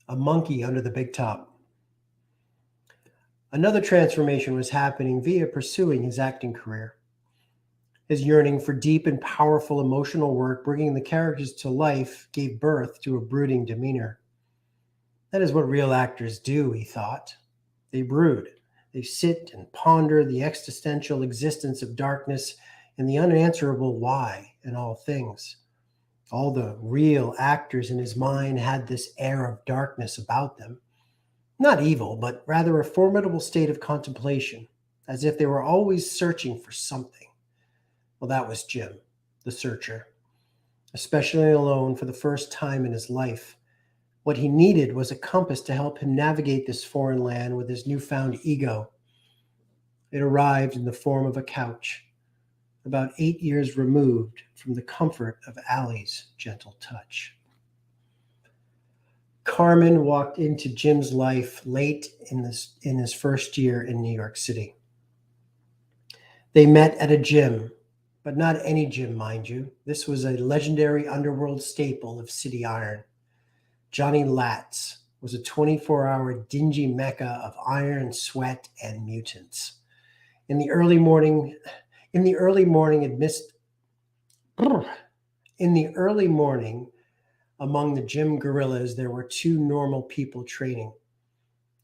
a monkey under the big top. Another transformation was happening via pursuing his acting career. His yearning for deep and powerful emotional work, bringing the characters to life, gave birth to a brooding demeanor. That is what real actors do, he thought. They brood. They sit and ponder the existential existence of darkness and the unanswerable why in all things. All the real actors in his mind had this air of darkness about them. Not evil, but rather a formidable state of contemplation, as if they were always searching for something. Well, that was Jim, the searcher, especially alone for the first time in his life. What he needed was a compass to help him navigate this foreign land with his newfound ego. It arrived in the form of a couch, about 8 years removed from the comfort of Allie's gentle touch. Carmen walked into Jim's life late in his first year in New York City. They met at a gym, but not any gym, mind you. This was a legendary underworld staple of city iron. Johnny Latz was a 24-hour dingy mecca of iron, sweat, and mutants. In the early morning, in the early morning, amidst, in the early morning, among the gym gorillas, there were two normal people training.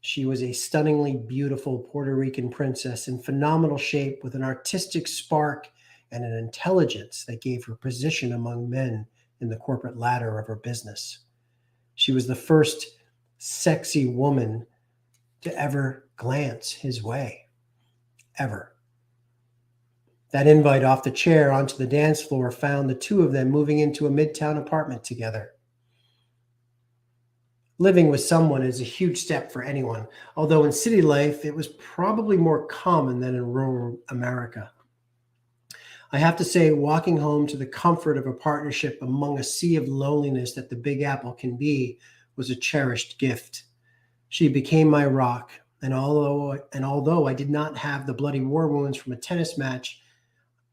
She was a stunningly beautiful Puerto Rican princess in phenomenal shape with an artistic spark and an intelligence that gave her position among men in the corporate ladder of her business. She was the first sexy woman to ever glance his way. Ever. That invite off the chair onto the dance floor found the two of them moving into a midtown apartment together. Living with someone is a huge step for anyone, although in city life it was probably more common than in rural America. I have to say, walking home to the comfort of a partnership among a sea of loneliness that the Big Apple can be was a cherished gift. She became my rock, and although I did not have the bloody war wounds from a tennis match,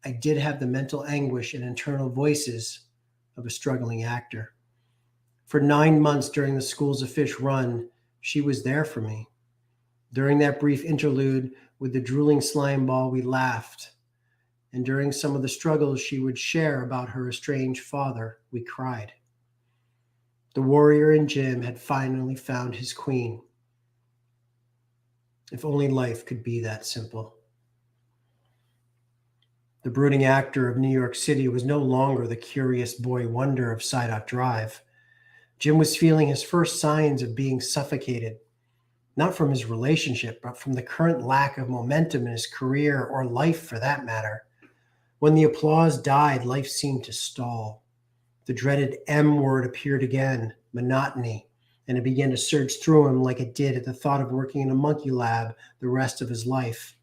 I did have the mental anguish and internal voices of a struggling actor. For 9 months during the Schools of Fish run, she was there for me. During that brief interlude with the drooling slime ball, we laughed. And during some of the struggles she would share about her estranged father, we cried. The warrior in Jim had finally found his queen. If only life could be that simple. The brooding actor of New York City was no longer the curious boy wonder of Sidot Drive. Jim was feeling his first signs of being suffocated, not from his relationship, but from the current lack of momentum in his career or life for that matter. When the applause died, life seemed to stall. The dreaded M word appeared again, monotony, and it began to surge through him like it did at the thought of working in a monkey lab the rest of his life.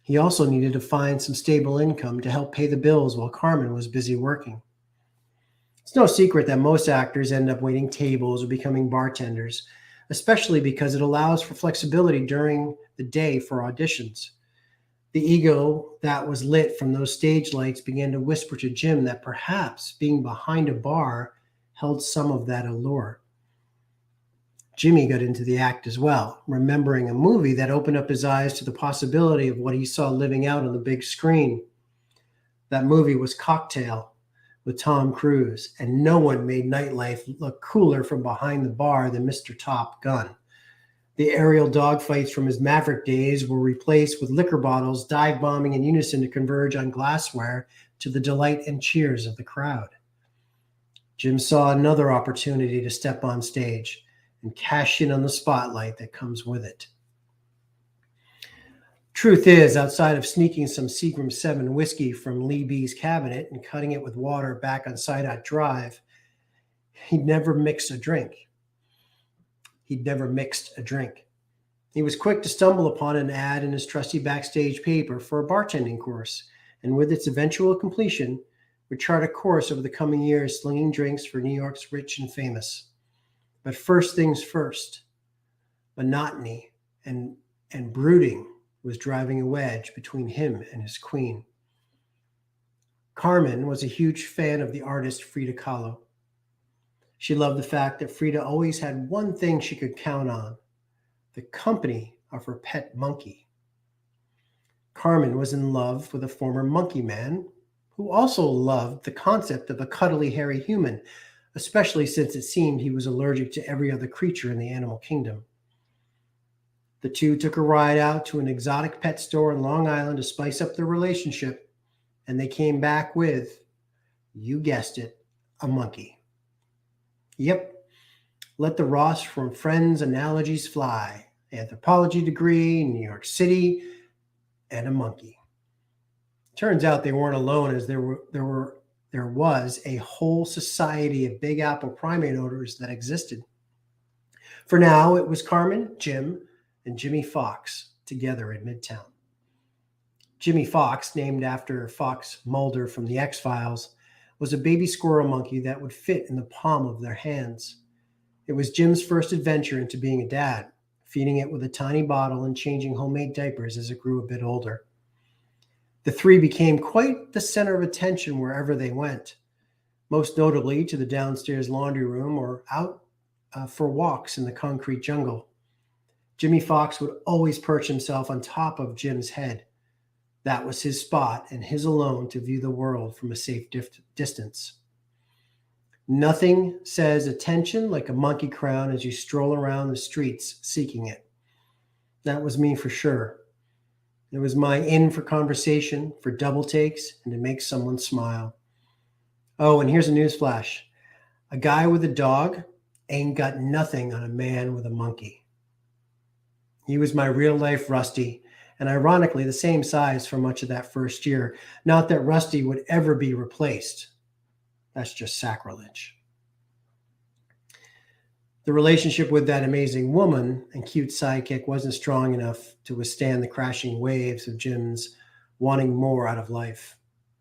He also needed to find some stable income to help pay the bills while Carmen was busy working. It's no secret that most actors end up waiting tables or becoming bartenders, especially because it allows for flexibility during the day for auditions. The ego that was lit from those stage lights began to whisper to Jim that perhaps being behind a bar held some of that allure. Jimmy got into the act as well, remembering a movie that opened up his eyes to the possibility of what he saw living out on the big screen. That movie was Cocktail with Tom Cruise, and no one made nightlife look cooler from behind the bar than Mr. Top Gun. The aerial dogfights from his Maverick days were replaced with liquor bottles dive bombing in unison to converge on glassware to the delight and cheers of the crowd. Jim saw another opportunity to step on stage and cash in on the spotlight that comes with it. Truth is, outside of sneaking some Seagram 7 whiskey from Lee B's cabinet and cutting it with water back on Sidot Drive, he'd never mixed a drink. He was quick to stumble upon an ad in his trusty backstage paper for a bartending course, and with its eventual completion, would chart a course over the coming years slinging drinks for New York's rich and famous. But first things first, monotony and brooding was driving a wedge between him and his queen. Carmen was a huge fan of the artist Frida Kahlo. She loved the fact that Frida always had one thing she could count on: the company of her pet monkey. Carmen was in love with a former monkey man who also loved the concept of a cuddly, hairy human, especially since it seemed he was allergic to every other creature in the animal kingdom. The two took a ride out to an exotic pet store in Long Island to spice up their relationship, and they came back with, you guessed it, a monkey. Yep, let the Ross from Friends analogies fly. Anthropology degree, New York City, and a monkey. Turns out they weren't alone, as there was a whole society of Big Apple primate owners that existed. For now, it was Carmen, Jim, and Jimmy Fox together in Midtown. Jimmy Fox, named after Fox Mulder from the X-Files, was a baby squirrel monkey that would fit in the palm of their hands. It was Jim's first adventure into being a dad, feeding it with a tiny bottle and changing homemade diapers as it grew a bit older. The three became quite the center of attention wherever they went, most notably to the downstairs laundry room or out for walks in the concrete jungle. Jimmy Fox would always perch himself on top of Jim's head. That was his spot and his alone to view the world from a safe distance. Nothing says attention like a monkey crown as you stroll around the streets seeking it. That was me for sure. It was my in for conversation, for double takes, and to make someone smile. Oh, and here's a newsflash. A guy with a dog ain't got nothing on a man with a monkey. He was my real-life Rusty, and ironically the same size for much of that first year. Not that Rusty would ever be replaced. That's just sacrilege. The relationship with that amazing woman and cute sidekick wasn't strong enough to withstand the crashing waves of Jim's wanting more out of life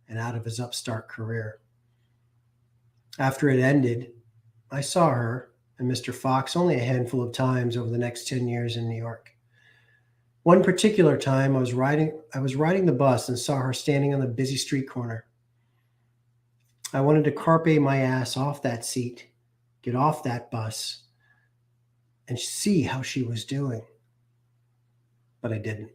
and out of his upstart career. After it ended, I saw her and Mr. Fox only a handful of times over the next 10 years in New York. One particular time I was riding the bus and saw her standing on the busy street corner. I wanted to carpe my ass off that seat, get off that bus, and see how she was doing. But I didn't.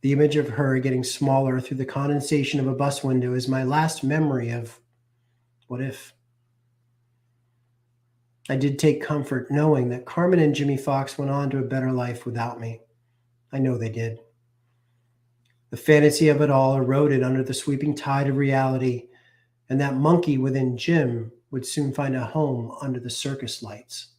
The image of her getting smaller through the condensation of a bus window is my last memory of what if. I did take comfort knowing that Carmen and Jimmy Fox went on to a better life without me. I know they did. The fantasy of it all eroded under the sweeping tide of reality, and that monkey within Jim would soon find a home under the circus lights.